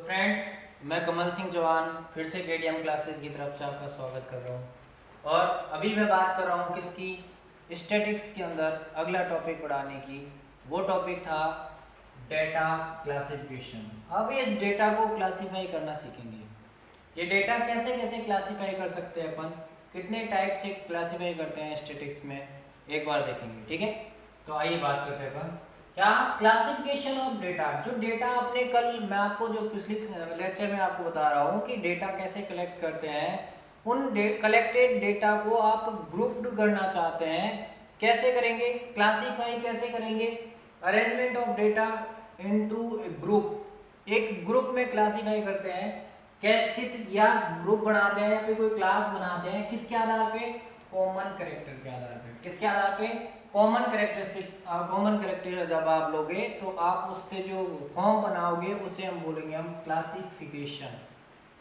Friends, मैं कमल सिंह चौहान फिर से केडीएम क्लासेस की तरफ से आपका स्वागत कर रहा हूँ। और अभी मैं बात कर रहा हूँ किसकी, स्टैटिक्स के अंदर अगला टॉपिक पढ़ाने की। वो टॉपिक था डेटा क्लासिफिकेशन। अब इस डेटा को क्लासीफाई करना सीखेंगे। ये डेटा कैसे कैसे क्लासीफाई कर सकते हैं अपन, कितने टाइप से क्लासीफाई करते हैं स्टैटिक्स में, एक बार देखेंगे। ठीक है, तो आइए बात करते हैं अपन क्या क्लासिफिकेशन ऑफ डेटा। जो डेटा आपने कल, मैं आपको जो पिछली लेक्चर में आपको बता रहा हूँ कि डेटा कैसे कलेक्ट करते हैं, उन कलेक्टेड डेटा को आप ग्रुप्ड करना चाहते हैं, कैसे करेंगे, क्लासीफाई कैसे करेंगे, arrangement of data into group, एक ग्रुप में क्लासीफाई करते हैं, किस या ग्रुप बनाते हैं या फिर कोई क्लास बनाते हैं, किसके आधार पे, कॉमन कैरेक्टर के आधार पे। किसके आधार पे, कॉमन कैरेक्टरिस्टिक। कॉमन कैरेक्टर जब आप लोगे तो आप उससे जो फॉर्म बनाओगे उसे हम बोलेंगे हम क्लासिफिकेशन।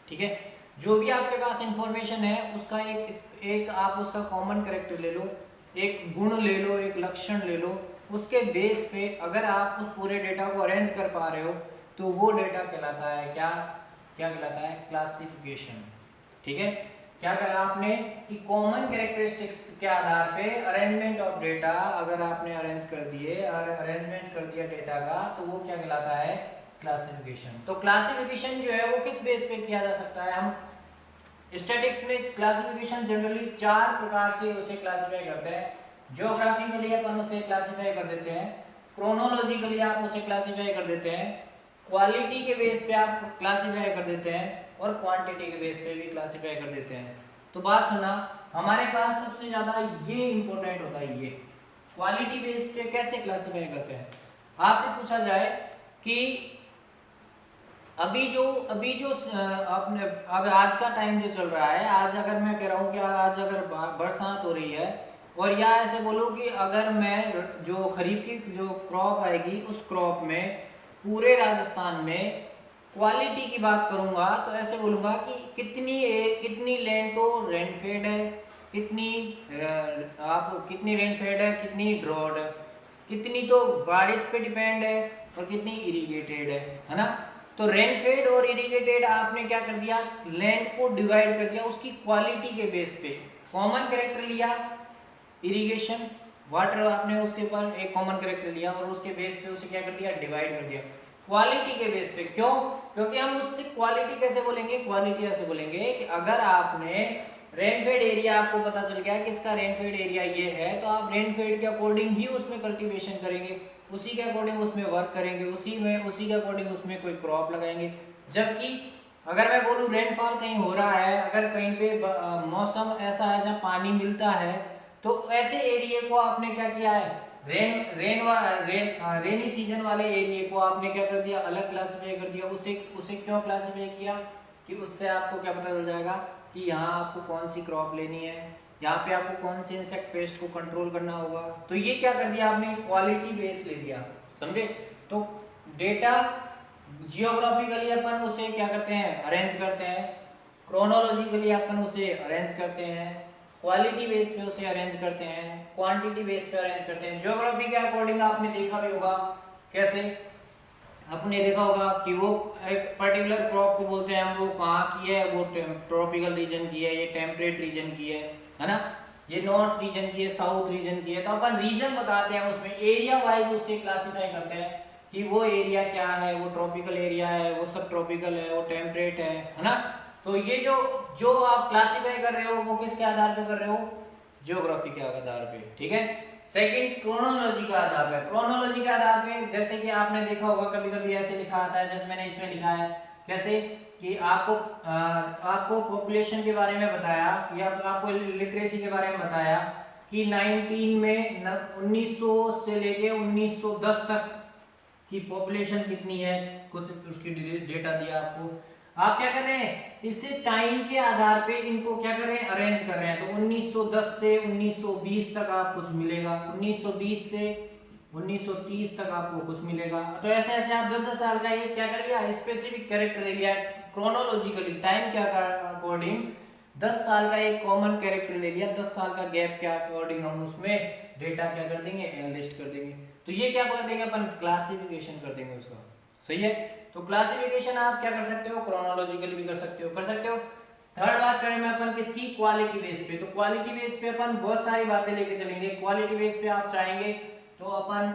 ठीक है, जो भी आपके पास इंफॉर्मेशन है उसका एक आप उसका कॉमन कैरेक्टर ले लो, एक गुण ले लो, एक लक्षण ले लो, उसके बेस पे अगर आप उस पूरे डेटा को अरेंज कर पा रहे हो तो वो डेटा कहलाता है क्या, क्या कहलाता है, क्लासिफिकेशन। ठीक है, क्या करा आपने कि कॉमन कैरेक्टरिस्टिक्स के आधार पे अरेंजमेंट ऑफ डेटा, अगर आपने अरेंज कर दिए और अरेंजमेंट कर दिया डेटा का तो वो क्या कहलाता है, क्लासिफिकेशन। तो क्लासिफिकेशन जो है वो किस बेस पे किया जा सकता है, हम स्टैटिक्स में क्लासिफिकेशन जनरली 4 प्रकार से उसे क्लासिफाई करते हैं। ज्योग्राफिकली अपन उसे क्लासिफाई कर देते हैं, क्रोनोलॉजिकली आप उसे क्लासिफाई कर देते हैं, क्वालिटी के बेस पे आप क्लासिफाई कर देते हैं और क्वांटिटी के बेस पे भी क्लासिफाई कर देते हैं। तो बात सुना, हमारे पास सबसे ज्यादा ये इंपॉर्टेंट होता है, ये क्वालिटी बेस पे कैसे क्लासिफाई करते हैं। आपसे पूछा जाए कि अभी जो आपने अब आज का टाइम जो चल रहा है, आज अगर मैं कह रहा हूँ कि आज अगर बरसात हो रही है, और या ऐसे बोलो कि अगर मैं जो खरीफ की जो क्रॉप आएगी उस क्रॉप में पूरे राजस्थान में क्वालिटी की बात करूंगा तो ऐसे बोलूंगा कि कितनी लैंड तो रेनफेड है, कितनी आप कितनी रेनफेड है, कितनी ड्रॉट है, कितनी तो बारिश पे डिपेंड है और कितनी इरिगेटेड है ना। तो रेनफेड और इरिगेटेड आपने क्या कर दिया, लैंड को डिवाइड कर दिया उसकी क्वालिटी के बेस पे। कॉमन कैरेक्टर लिया इरिगेशन, वाटर आपने उसके ऊपर एक कॉमन कैरेक्टर लिया और उसके बेस पे उसे क्या कर दिया, डिवाइड कर दिया क्वालिटी के बेस पे। क्यों, क्योंकि हम उससे क्वालिटी कैसे बोलेंगे, क्वालिटी ऐसे बोलेंगे कि अगर आपने रेनफेड एरिया, आपको पता चल गया कि इसका रेनफेड एरिया ये है, तो आप रेनफेड के अकॉर्डिंग ही उसमें कल्टीवेशन करेंगे, उसी के अकॉर्डिंग उसमें वर्क करेंगे, उसी के अकॉर्डिंग उसमें कोई क्रॉप लगाएंगे। जबकि अगर मैं बोलूँ रेनफॉल कहीं हो रहा है, अगर कहीं पे मौसम ऐसा है जहाँ पानी मिलता है, तो ऐसे एरिया को आपने क्या किया है, रेनी सीजन वाले एरिया को आपने क्या कर दिया, अलग क्लासिफाई कर दिया। उसे क्यों क्लासिफाई किया कि उससे आपको क्या पता चल जाएगा कि यहाँ आपको कौन सी क्रॉप लेनी है, यहाँ पे आपको कौन से इंसेक्ट पेस्ट को कंट्रोल करना होगा। तो ये क्या कर दिया आपने, क्वालिटी बेस ले दिया, समझे। तो डेटा जियोग्राफिकली अपन उसे क्या करते हैं, अरेंज करते हैं, क्रोनोलॉजिकली अपन उसे अरेंज करते हैं, क्वालिटी बेस पे उसे अरेंज करते हैं, क्वांटिटी बेस पे अरेंज करते हैं। ज्योग्राफी के अकॉर्डिंग आपने देखा भी होगा, कैसे आपने देखा होगा कि वो एक पर्टिकुलर क्रॉप को बोलते हैं हम, वो कहाँ की है, वो ट्रॉपिकल रीजन की है, ये टेम्परेट रीजन की है ना, ये नॉर्थ रीजन की है, साउथ रीजन की है। तो अपन रीजन बताते हैं, उसमें एरिया वाइज उसे क्लासिफाई करते हैं कि वो एरिया क्या है, वो ट्रॉपिकल एरिया है, वो सब ट्रॉपिकल है, वो टेम्परेट है ना। तो ये जो आप क्लासिफाई कर रहे हो वो किसके आधार पे कर रहे हो, ज्योग्राफी के आधार पे। ठीक है, सेकंड क्रोनोलॉजी का आधार पे। क्रोनोलॉजी के आधार पे जैसे कि आपने देखा होगा कभी कभी ऐसे लिखा आता है, जैसे मैंने इसमें लिखा है, कैसे कि आपको पॉपुलेशन के बारे में बताया या आपको लिटरेसी के बारे में बताया कि 1900 से लेके 1910 तक की पॉपुलेशन कितनी है, कुछ उसकी डेटा दिया आपको। आप क्या कर रहे हैं, इसे टाइम के आधार पे इनको क्या कर रहे हैं, अरेंज कर रहे हैं। तो 1910 से 1920 तक आप कुछ मिलेगा, 1920 से 1930 तक आपको कुछ मिलेगा। तो ऐसे ऐसे आप 10-10 साल का ये क्या कर लिया, स्पेसिफिक कैरेक्टर ले लिया, क्रोनोलॉजिकली टाइम के अकॉर्डिंग 10 साल का एक कॉमन कैरेक्टर ले लिया, 10 साल का गैप के अकॉर्डिंग हम उसमें डेटा क्या कर देंगे, एनालिस्ट कर देंगे। तो ये क्या कर देंगे अपन, क्लासिफिकेशन कर देंगे उसका, सही है। तो क्लासिफिकेशन आप क्या कर सकते हो, क्रोनोलॉजिकल भी कर सकते हो। थर्ड बात करें मैं अपन किसकी, क्वालिटी बेस पे। तो क्वालिटी बेस पे अपन बहुत सारी बातें लेके चलेंगे। क्वालिटी बेस पे आप चाहेंगे तो अपन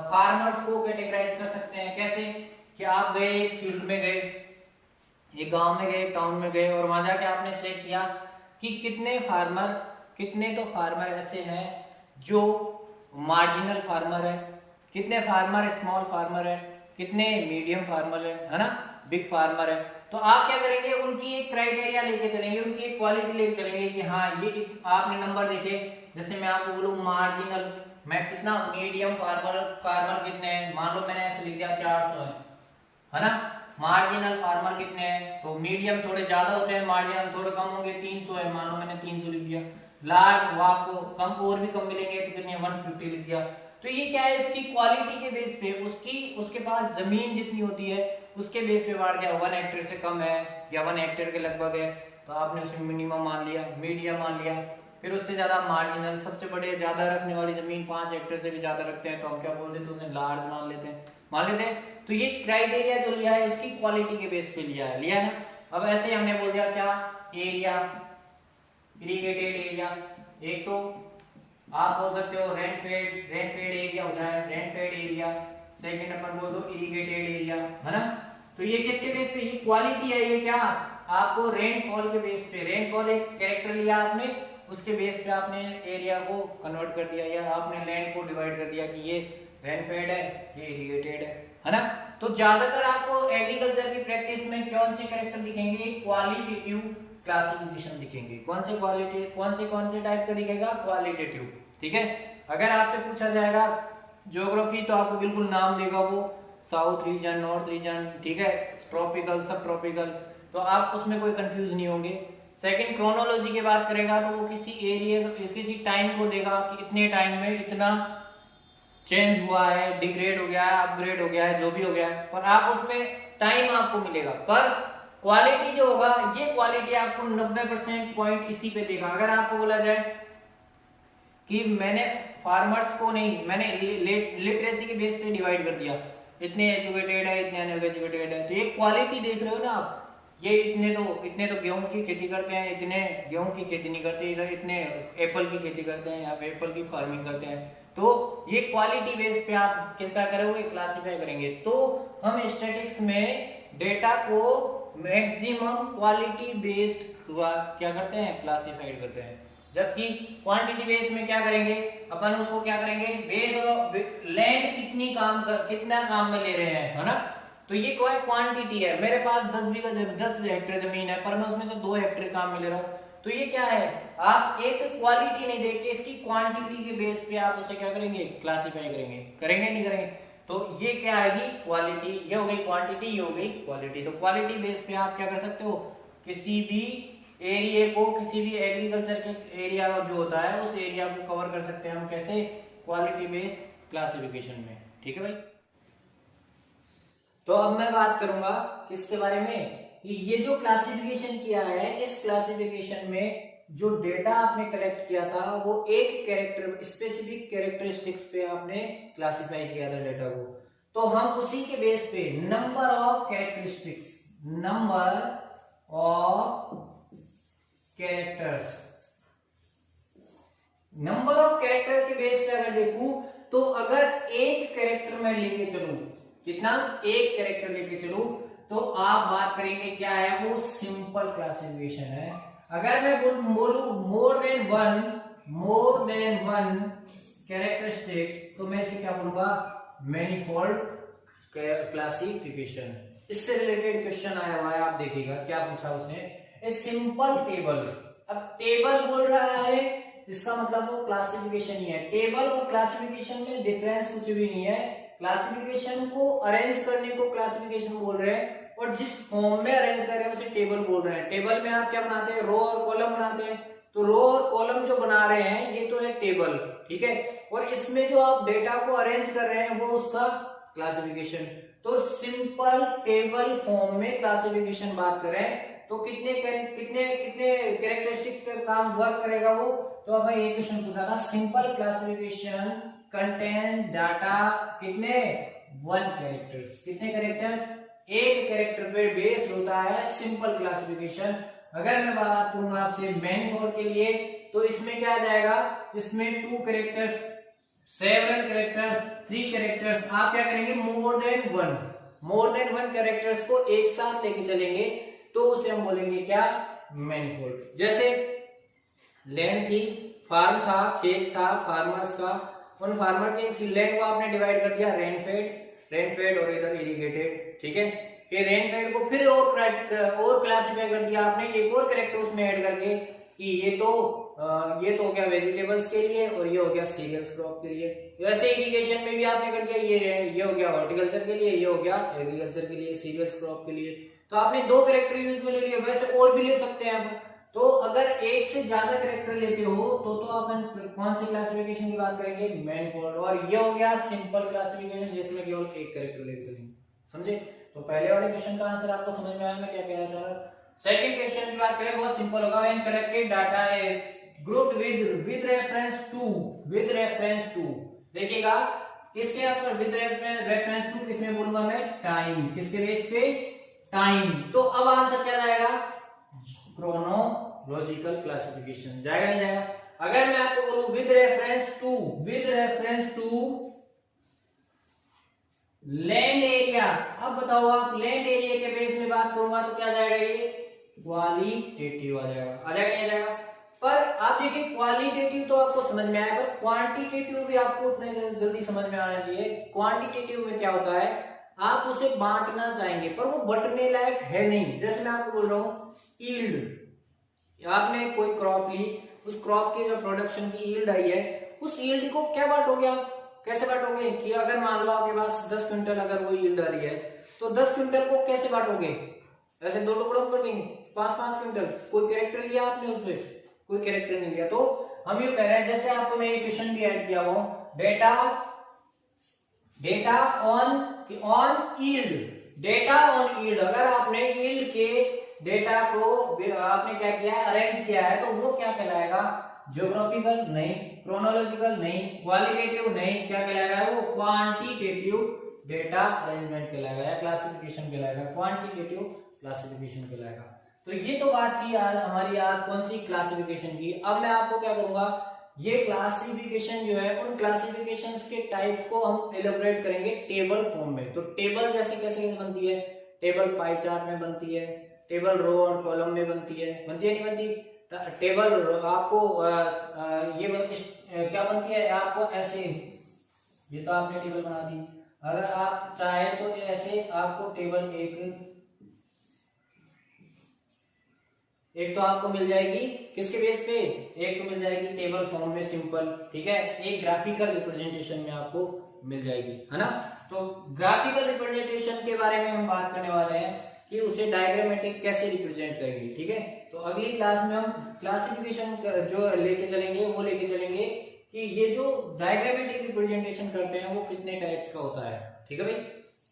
फार्मर्स को कैटेगराइज कर सकते हैं। कैसे कि आप गए एक फील्ड में गए, एक गांव में गए, एक टाउन में गए, और वहां जाके आपने चेक किया कि कितने तो फार्मर ऐसे हैं जो मार्जिनल फार्मर है, कितने फार्मर स्मॉल फार्मर है, कितने मीडियम फार्मर है ना, बिग फार्मर है। तो आप क्या करेंगे, उनकी एक क्राइटेरिया लेके चलेंगे, उनकी एक क्वालिटी लेके चलेंगे कि हाँ ये आपने नंबर देखे। जैसे मैं आपको बोलूँ मार्जिनल, मैं कितना, मीडियम फार्मर कितने हैं, मान लो मैंने ऐसे लिख दिया 400 है ना। मार्जिनल फार्मर कितने हैं, तो मीडियम थोड़े ज्यादा होते हैं, मार्जिनल थोड़े कम होंगे, 300 है, मान लो मैंने 300 लिख दिया। लार्ज वो आपको कम और भी कम मिलेंगे, तो कितने 150 लिख दिया। तो ये क्या है, उसकी क्वालिटी के बेस पे, उसके पास जमीन जितनी होती है उसके बेस पे बांट दिया। 1 हेक्टेयर से कम है या 1 हेक्टेयर के लगभग है, तो आपने उसमें मिनिमम मान लिया, मीडियम मान लिया, फिर उससे ज्यादा मार्जिनल, सबसे बड़े ज्यादा रखने वाली जमीन 5 हेक्टेयर से भी ज्यादा रखते हैं तो हम क्या बोल देते हैं, उसे लार्ज मान लेते हैं। तो ये क्राइटेरिया जो लिया है उसकी क्वालिटी के बेस पे लिया है ना। अब ऐसे हमने बोल दिया क्या, एरिया, इरिगेटेड एरिया, एक तो आप बोल सकते हो रेनफेड एरिया हो जाए, रेनफेड एरिया। सेकंड अपन बोल दो इरिगेटेड एरिया, है ना। तो ये किसके बेस पे, ये क्वालिटी है, ये क्या आपको रेनफॉल के बेस पे, रेनफॉल एक कैरेक्टर लिया आपने, उसके बेस पे आपने एरिया को कन्वर्ट कर दिया, या आपने लैंड को डिवाइड कर दिया कि ये रेनफेड है, ये इरिगेटेड है ना। तो ज्यादातर आपको एग्रीकल्चर की प्रैक्टिस में कौन से कैरेक्टर दिखेंगे, क्वालिटेटिव क्लासिफिकेशन दिखेंगे। कौन से टाइप का दिखेगा, क्वालिटेटिव। ठीक है, अगर आपसे पूछा जाएगा ज्योग्राफी तो आपको बिल्कुल नाम देगा वो, साउथ रीजन, नॉर्थ रीजन, ठीक है, ट्रॉपिकल, सब ट्रॉपिकल, तो आप उसमें कोई कंफ्यूज नहीं होंगे। सेकंड क्रोनोलॉजी की बात करेगा तो वो किसी एरिया, किसी टाइम को देगा कि इतने टाइम में इतना चेंज हुआ है, डिग्रेड हो गया है, अपग्रेड हो गया है, जो भी हो गया है, पर आप उसमें टाइम आपको मिलेगा। पर क्वालिटी जो होगा, ये क्वालिटी आपको 90% पॉइंट इसी पे देगा। अगर आपको बोला जाए कि मैंने फार्मर्स को नहीं, मैंने लिटरेसी के बेस पे डिवाइड कर दिया, इतने एजुकेटेड है, इतने अनएजुकेटेड है, तो ये क्वालिटी देख रहे हो ना आप, ये इतने तो गेहूं की खेती करते हैं, इतने गेहूं की खेती नहीं करते, इधर इतने एप्पल की खेती करते हैं, यहाँ पे एप्पल की फार्मिंग करते हैं। तो ये क्वालिटी बेस पे आप क्या करोगे, क्लासिफाई करेंगे। तो हम स्टैटिस्टिक्स में डेटा को मैक्सिमम क्वालिटी बेस्ड क्या करते हैं, क्लासिफाइड करते हैं। जबकि क्वांटिटी बेस में क्या करेंगे अपन, उसको क्या करेंगे, बेस ऑफ लैंड कितना काम में ले रहे हैं, है ना। तो ये क्या है, क्वांटिटी है। मेरे पास 10 हेक्टेयर जमीन है, पर मैं उसमें से 2 हेक्टेयर काम में ले रहा हूँ, तो ये क्या है, आप एक क्वालिटी नहीं देख के इसकी क्वांटिटी के बेस पे आप उसे क्या करेंगे, क्लासिफाई करेंगे नहीं करेंगे। तो ये क्या आएगी, क्वालिटी, ये हो गई क्वांटिटी, ये हो गई क्वालिटी। तो क्वालिटी बेस पे आप क्या कर सकते हो, किसी भी एरिया को, किसी भी एग्रीकल्चर के एरिया जो होता है उस एरिया को कवर कर सकते हैं हम, कैसे, क्वालिटी बेस्ड क्लासिफिकेशन में। ठीक है भाई। तो अब मैं बात करूंगा किसके बारे में, कि ये जो क्लासिफिकेशन किया है, इस क्लासिफिकेशन में जो डेटा आपने कलेक्ट किया था वो एक कैरेक्टर, स्पेसिफिक कैरेक्टरिस्टिक्स पे आपने क्लासिफाई किया था डेटा को। तो हम उसी के बेस पे number of characteristics, number of characters, number of character के बेस पे अगर देखूं तो अगर एक कैरेक्टर मैं लेके चलूं, कितना, एक कैरेक्टर लेके चलूं, तो आप बात करेंगे क्या है वो, सिंपल क्लासिफिकेशन है। अगर मैं बोलूं मोर देन वन कैरेक्टरिस्टिक्स, तो मैं इसे क्या बोलूंगा, मैनीफोल्ड क्लासिफिकेशन। इससे रिलेटेड क्वेश्चन आया हुआ है, आप देखिएगा क्या पूछा उसने, ए सिंपल टेबल। अब टेबल बोल रहा है, इसका मतलब वो क्लासिफिकेशन ही है। टेबल और क्लासिफिकेशन में डिफरेंस कुछ भी नहीं है। क्लासिफिकेशन को अरेंज करने को क्लासिफिकेशन बोल रहे हैं, और जिस फॉर्म में अरेंज कर रहे हैं उसे टेबल बोल रहे हैं। टेबल में आप क्या बनाते हैं, रो और कॉलम बनाते हैं, तो रो और कॉलम जो बना रहे हैं ये तो है टेबल, ठीक है, और इसमें जो आप डेटा को अरेंज कर रहे हैं वो उसका क्लासिफिकेशन। तो सिंपल टेबल फॉर्म में क्लासिफिकेशन बात करें तो कितने कैरेक्टरिस्टिक्स पे काम वर्क करेगा वो, तो अब ये क्वेश्चन पूछा था, सिंपल क्लासिफिकेशन कंटेन डाटा कितने, 1 कैरेक्टर्स, कितने कैरेक्टर्स, एक कैरेक्टर पे बेस्ड होता है सिंपल क्लासिफिकेशन। अगर मैं बात करूंगा आपसे मैनीफोल्ड के लिए, तो इसमें क्या आ जाएगा, इसमें 2 कैरेक्टर्स, सेवरल कैरेक्टर्स, 3 कैरेक्टर्स, आप क्या करेंगे, मोर देन वन कैरेक्टर्स को एक साथ लेके चलेंगे, तो उसे हम बोलेंगे क्या, मैनीफोल्ड। जैसे लैंड थी, फार्म था, खेत था, फार्मर्स का, उन फार्मर के लैंड को आपने डिवाइड कर दिया रेनफेड और इधर इरिगेटेड, ठीक है। फिर रेनफेड को फिर और क्लासिफाई कर दिया आपने, एक और कैरेक्टर उसमें ऐड करके कि ये तो हो गया वेजिटेबल्स के लिए और ये हो गया सीरियल्स क्रॉप के लिए। वैसे इरिगेशन में भी आपने कर दिया, ये हो गया हॉर्टिकल्चर के लिए, ये हो गया एग्रीकल्चर के लिए, सीरियल्स क्रॉप के लिए। तो आपने 2 कैरेक्टर यूज में ले लिए, वैसे और भी ले सकते हैं आप। तो अगर एक से ज्यादा कैरेक्टर लेते हो तो अपन कौन सी क्लासिफिकेशन की बात करेंगे, मैनीफोल्ड। और ये हो गया सिंपल क्लासिफिकेशन जिसमें केवल एक कैरेक्टर लेके चलेंगे, समझे। तो पहले वाले क्वेश्चन का आंसर आपको समझ में आया मैं क्या कह रहा था। सेकंड क्वेश्चन की बात करें, बहुत सिंपल होगा, when collected data is grouped with reference to, देखिएगा किसके अंदर विद रेफरेंस टू, किसमें बोलूंगा मैं, टाइम, किसके बेस पे, टाइम। तो अब आंसर क्या जाएगा, क्रोनोलॉजिकल क्लासिफिकेशन, जाएगा नहीं जाएगा। अगर मैं आपको बोलूं with reference to land area, अब बताओ आप, लैंड एरिया के बेस में बात करूंगा तो क्या जाएगा, ये क्वालिटेटिव आ जाएगा, नहीं आ जाएगा। पर आप देखिए क्वालिटेटिव तो आपको समझ में आया, पर क्वांटिटेटिव भी आपको उतने जल्दी समझ में आना चाहिए। क्वांटिटेटिव में क्या होता है, आप उसे बांटना चाहेंगे पर वो बंटने लायक है नहीं। जैसे मैं आपको बोल रहा हूं यील्ड, आपने कोई क्रॉप ली, उस क्रॉप की जो प्रोडक्शन की यील्ड आई है, उस यील्ड को क्या बांटोगे आप, कैसे बांटोगे, कि अगर मान लो आपके पास 10 क्विंटल अगर वो यील्ड आ रही है, तो 10 क्विंटल को कैसे बांटोगे, ऐसे 2 टुकड़ों कर देंगे, 5-5 क्विंटल। कोई कैरेक्टर लिया आपने उसमें, कोई कैरेक्टर नहीं लिया। तो हम ये कह रहे हैं, जैसे आपको मैं एक क्वेश्चन भी ऐड किया हुआ, डेटा ऑन यील्ड, अगर आपने यील्ड के डेटा को आपने क्या किया है, अरेंज किया है, तो वो क्या कहलाएगा, ज्योग्राफिकल नहीं, क्रोनोलॉजिकल नहीं, क्वालिटेटिव नहीं, क्या कहलाएगा, वो क्वांटिटेटिव डेटा अरेंजमेंट कहलाएगा या क्लासिफिकेशन कहलाएगा, क्वांटिटेटिव क्लासिफिकेशन कहलाएगा। तो ये तो बात थी आज हमारी, आज कौन सी क्लासिफिकेशन की। अब मैं आपको क्या करूंगा, ये क्लासिफिकेशन जो है, उन क्लासिफिकेशंस के टाइप्स को हम एलोबरेट करेंगे टेबल फॉर्म में। तो टेबल जैसे कैसे बनती है, टेबल पाई चार्ट में बनती है, टेबल रो और कॉलम में बनती है नहीं बनती, टेबल आपको क्या बनती है आपको ऐसे, ये तो आपने टेबल बना दी। अगर आप चाहे तो ऐसे आपको टेबल एक तो आपको मिल जाएगी किसके बेस पे, एक तो मिल जाएगी टेबल फॉर्म में सिंपल, ठीक है, एक ग्राफिकल रिप्रेजेंटेशन में आपको मिल जाएगी, है ना। तो ग्राफिकल रिप्रेजेंटेशन के बारे में हम बात करने वाले हैं कि उसे डायग्रामेटिक कैसे रिप्रेजेंट करेंगे, ठीक है। तो अगली क्लास में हम क्लासिफिकेशन जो लेके चलेंगे वो लेके चलेंगे कि ये जो डायग्रामेटिक रिप्रेजेंटेशन करते हैं वो कितने टाइप्स का होता है, ठीक है भाई।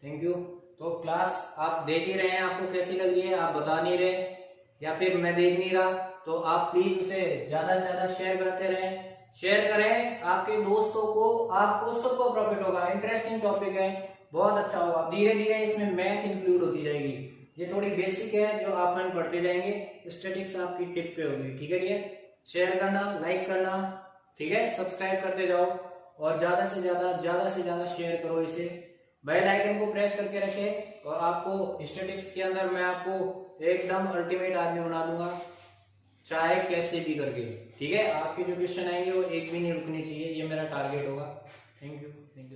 Thank you. तो क्लास आप देख ही रहे हैं, आपको कैसी लग रही है, आप बता नहीं रहे या फिर मैं देख नहीं रहा, तो आप प्लीज उसे ज्यादा से ज्यादा शेयर करते रहें, शेयर करें आपके दोस्तों को, आपको सबको प्रॉफिट होगा। इंटरेस्टिंग टॉपिक है, बहुत अच्छा होगा। धीरे धीरे इसमें मैथ इंक्लूड होती जाएगी, ये थोड़ी बेसिक है जो आप पढ़ते जाएंगे, स्टैटिक्स आपकी टिप पे होगी, ठीक है डियर। शेयर करना, लाइक करना, ठीक है, सब्सक्राइब करते जाओ और ज्यादा से ज्यादा शेयर करो इसे। बेल आइकन को प्रेस करके रखें और आपको स्टैटिक्स के अंदर मैं आपको एकदम अल्टीमेट आदमी बना दूंगा, चाहे कैसे भी करके, ठीक है। आपके जो क्वेश्चन आएंगे वो एक भी नहीं रुकनी चाहिए, ये मेरा टारगेट होगा। Thank you so much.